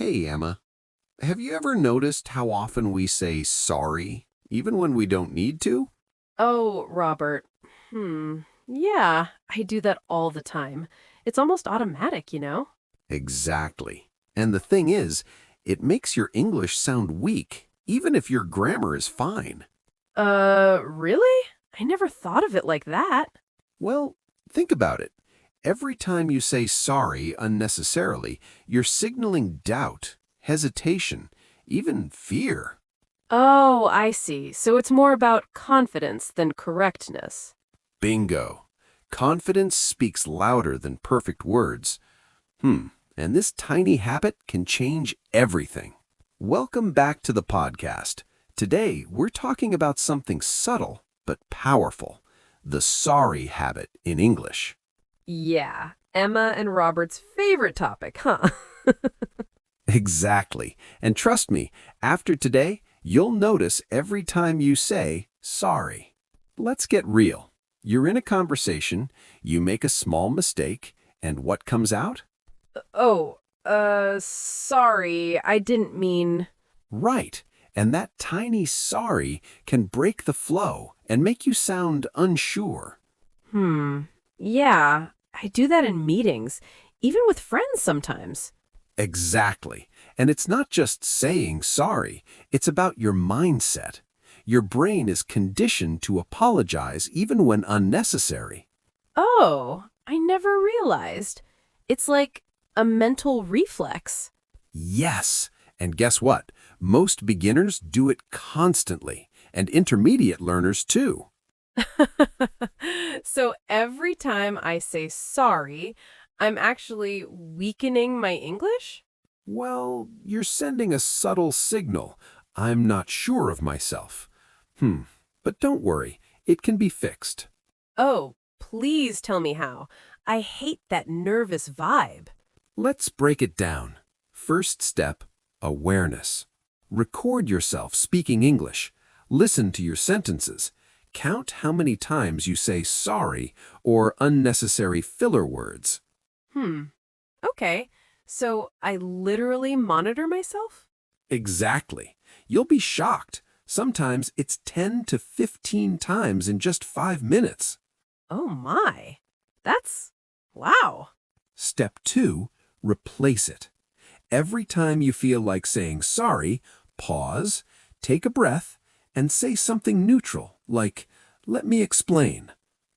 Hey, Emma. Have you ever noticed how often we say sorry, even when we don't need to? Oh, Robert. Yeah, I do that all the time. It's almost automatic. Exactly. And the thing is, it makes your English sound weak, even if your grammar is fine. Really? I never thought of it like that. Well, think about it. Every time you say sorry unnecessarily, you're signaling doubt, hesitation, even fear. Oh, I see. So it's more about confidence than correctness. Bingo. Confidence speaks louder than perfect words. And this tiny habit can change everything. Welcome back to the podcast. Today, we're talking about something subtle but powerful, the sorry habit in English. Yeah, Emma and Robert's favorite topic, huh? Exactly. And trust me, after today, you'll notice every time you say sorry. Let's get real. You're in a conversation, you make a small mistake, and what comes out? Oh, sorry, I didn't mean. Right. And that tiny sorry can break the flow and make you sound unsure. Hmm. Yeah, I do that in meetings, even with friends sometimes. Exactly. And it's not just saying sorry, it's about your mindset. Your brain is conditioned to apologize even when unnecessary. Oh, I never realized. It's like a mental reflex. Yes. And guess what? Most beginners do it constantly, and intermediate learners too. So every time I say sorry, I'm actually weakening my English? Well, you're sending a subtle signal. I'm not sure of myself. Hmm. But don't worry, it can be fixed. Oh, please tell me how. I hate that nervous vibe. Let's break it down. First step, awareness. Record yourself speaking English. Listen to your sentences. Count how many times you say sorry or unnecessary filler words. Hmm. Okay. So I literally monitor myself? Exactly. You'll be shocked. Sometimes it's 10 to 15 times in just 5 minutes. Oh my. That's wow. Step 2, replace it. Every time you feel like saying sorry, pause, take a breath, and say something neutral, like, let me explain.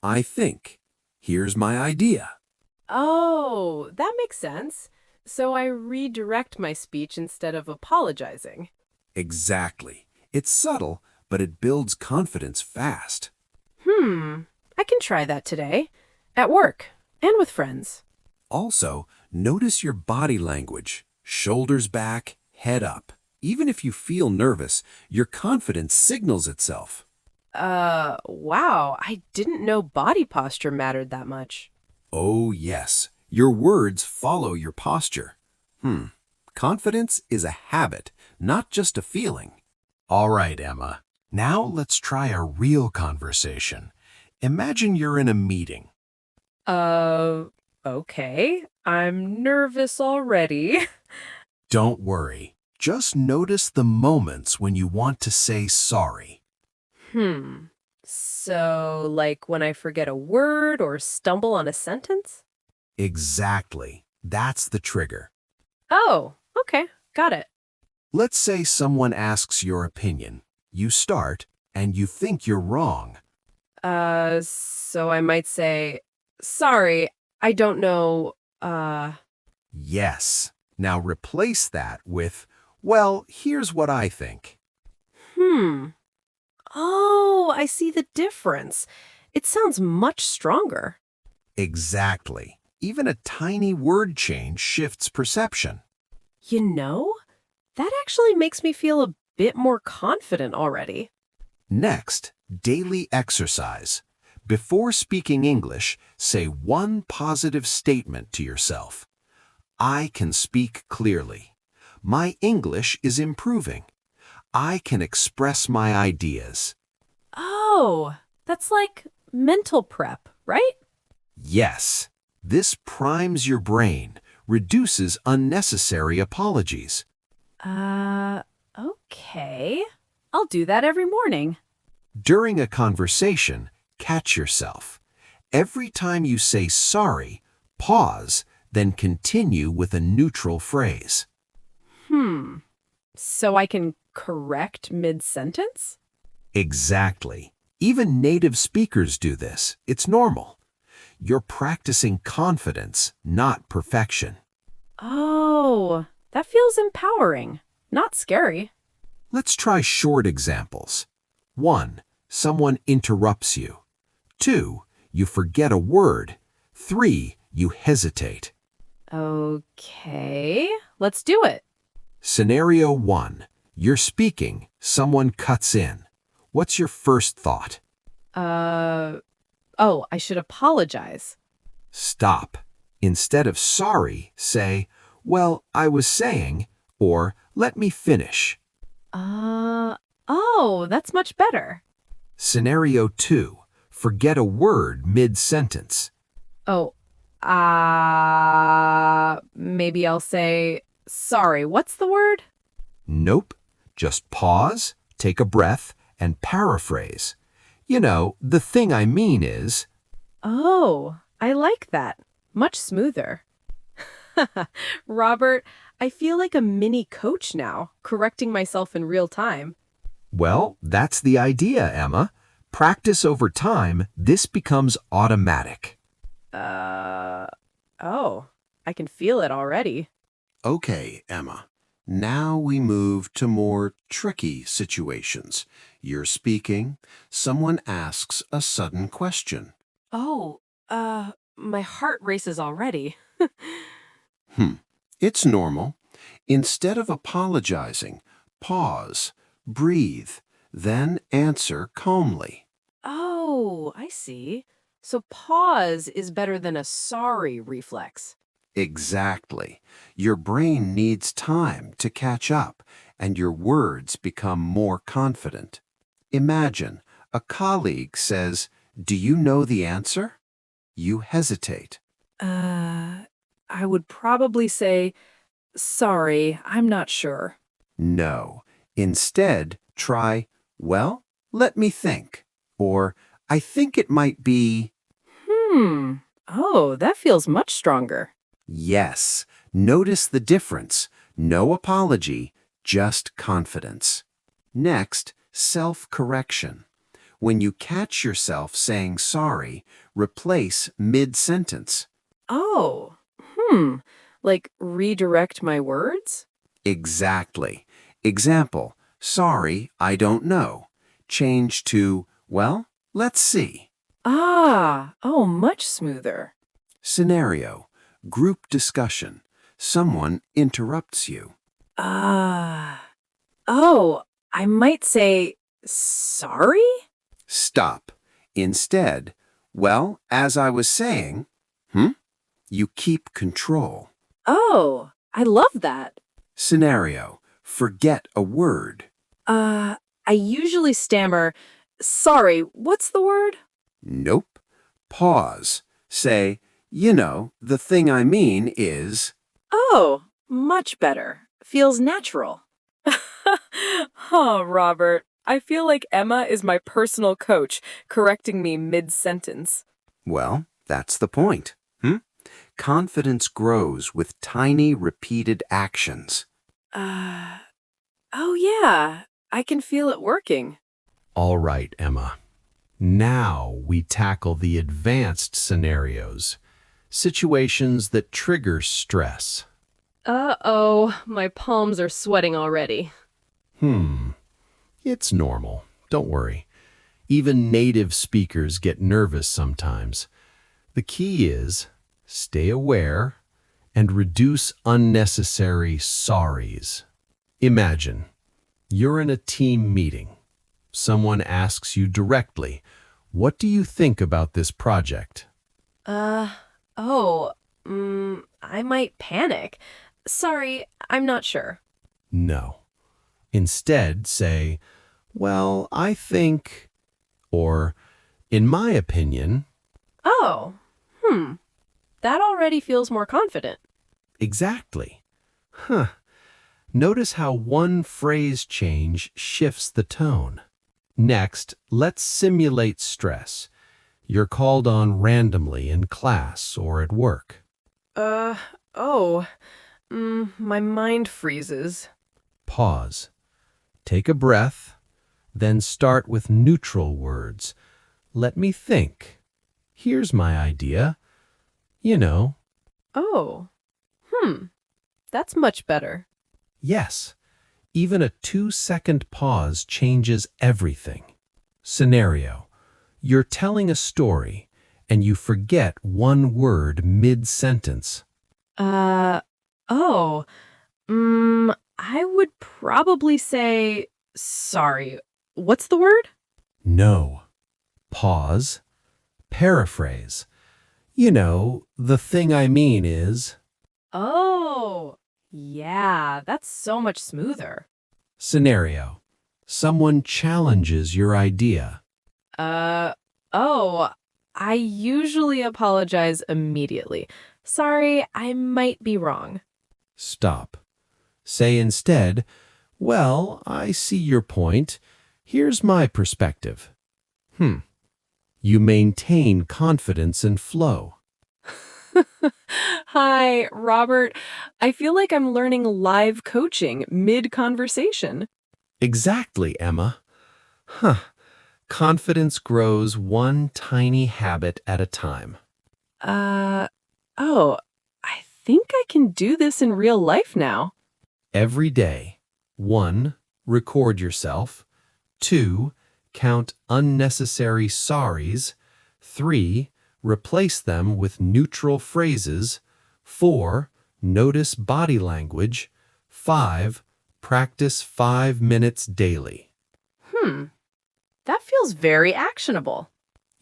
I think. Here's my idea. Oh, that makes sense. So I redirect my speech instead of apologizing. Exactly. It's subtle, but it builds confidence fast. Hmm, I can try that today. At work and with friends. Also, notice your body language. Shoulders back, head up. Even if you feel nervous, your confidence signals itself. Wow, I didn't know body posture mattered that much. Oh, yes. Your words follow your posture. Confidence is a habit, not just a feeling. All right, Emma. Now let's try a real conversation. Imagine you're in a meeting. Uh, okay. I'm nervous already. Don't worry. Just notice the moments when you want to say sorry. Hmm. So, like when I forget a word or stumble on a sentence? Exactly. That's the trigger. Oh, okay. Got it. Let's say someone asks your opinion. You start, and you think you're wrong. So I might say, sorry, I don't know, uh, Yes. Now replace that with, well, here's what I think. hmm. Oh, I see the difference. It sounds much stronger. Exactly. Even a tiny word change shifts perception. You know, that actually makes me feel a bit more confident already. Next, daily exercise. Before speaking English, say one positive statement to yourself. I can speak clearly. My English is improving. I can express my ideas. Oh, that's like mental prep, right? Yes, this primes your brain, reduces unnecessary apologies. Uh, okay. I'll do that every morning. During a conversation, catch yourself. Every time you say sorry, pause, then continue with a neutral phrase. So I can correct mid-sentence? Exactly. Even native speakers do this. It's normal. You're practicing confidence, not perfection. Oh, that feels empowering, not scary. Let's try short examples. 1. Someone interrupts you. 2. You forget a word. 3. You hesitate. Okay, let's do it. Scenario 1. You're speaking. Someone cuts in. What's your first thought? I should apologize. Stop. Instead of sorry, say, well, I was saying, or let me finish. That's much better. Scenario 2. Forget a word mid-sentence. Oh, maybe I'll say, sorry, what's the word? Nope. Just pause, take a breath, and paraphrase. You know, the thing I mean is, Oh, I like that. Much smoother. Robert, I feel like a mini coach now, correcting myself in real time. well, that's the idea, Emma. Practice over time, this becomes automatic. Oh, I can feel it already. Okay, Emma. Now we move to more tricky situations. You're speaking, someone asks a sudden question. Oh, my heart races already. Hmm, it's normal. Instead of apologizing, pause, breathe, then answer calmly. Oh, I see. So pause is better than a sorry reflex. Exactly. Your brain needs time to catch up, and your words become more confident. Imagine a colleague says, "Do you know the answer?" You hesitate. Uh, I would probably say, sorry, I'm not sure. No. Instead, try, "Well, let me think," or "I think it might be." Hmm. Oh, that feels much stronger. Yes. Notice the difference. No apology, just confidence. Next, self-correction. When you catch yourself saying sorry, replace mid-sentence. Oh, hmm. Like redirect my words? Exactly. Example, "Sorry, I don't know." Change to, "Well, let's see." Much smoother. Scenario, group discussion. Someone interrupts you. Ah. Oh, I might say, sorry? Stop. Instead, "Well, as I was saying," hmm? You keep control. Oh, I love that. Scenario, forget a word. Uh, I usually stammer, sorry, what's the word? Nope. Pause. Say, "You know, the thing I mean is." Oh, much better. Feels natural. Robert. I feel like Emma is my personal coach, correcting me mid-sentence. Well, that's the point. Confidence grows with tiny repeated actions. Uh, oh yeah, I can feel it working. All right, Emma. Now we tackle the advanced scenarios, situations that trigger stress. Uh-oh, my palms are sweating already. It's normal. Don't worry. Even native speakers get nervous sometimes. The key is stay aware and reduce unnecessary sorries. Imagine you're in a team meeting. Someone asks you directly, "What do you think about this project?" Uh, oh, I might panic. Sorry, I'm not sure. No. Instead, say, "Well, I think," or "In my opinion." Oh, that already feels more confident. Exactly. Huh. Notice how one phrase change shifts the tone. Next, let's simulate stress. You're called on randomly in class or at work. Uh, oh, my mind freezes. Pause. Take a breath, then start with neutral words. Let me think. Here's my idea. You know, Oh, that's much better. yes, even a 2-second pause changes everything. Scenario. You're telling a story and you forget one word mid-sentence. Uh, oh, I would probably say, sorry, what's the word? No. Pause. Paraphrase. You know, the thing I mean is... Oh, yeah, that's so much smoother. Scenario. Someone challenges your idea. Uh, oh, I usually apologize immediately. Sorry, I might be wrong. Stop. Say instead, well, I see your point. Here's my perspective. You maintain confidence and flow. Hi, Robert. I feel like I'm learning live coaching mid-conversation. Exactly, Emma. Confidence grows one tiny habit at a time. Uh, oh, I think I can do this in real life now. Every day. 1. Record yourself. 2. Count unnecessary sorries. 3. Replace them with neutral phrases. 4. Notice body language. 5. Practice 5 minutes daily. That feels very actionable.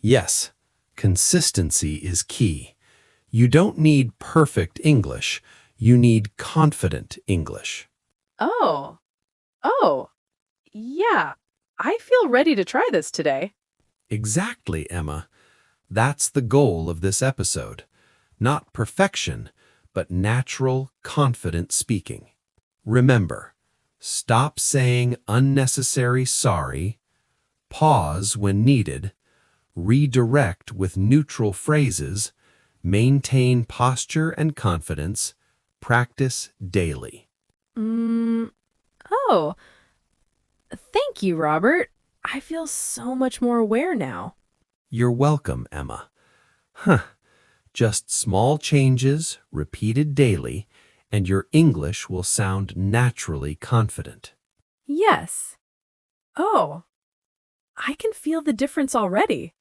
Yes, consistency is key. You don't need perfect English. You need confident English. Oh, oh, yeah. I feel ready to try this today. Exactly, Emma. That's the goal of this episode. Not perfection, but natural, confident speaking. Remember, stop saying unnecessary sorry, pause when needed, redirect with neutral phrases, maintain posture and confidence, practice daily. Mm, oh, thank you, Robert. I feel so much more aware now. You're welcome, Emma. Just small changes, repeated daily, and your English will sound naturally confident. Yes. Oh, I can feel the difference already.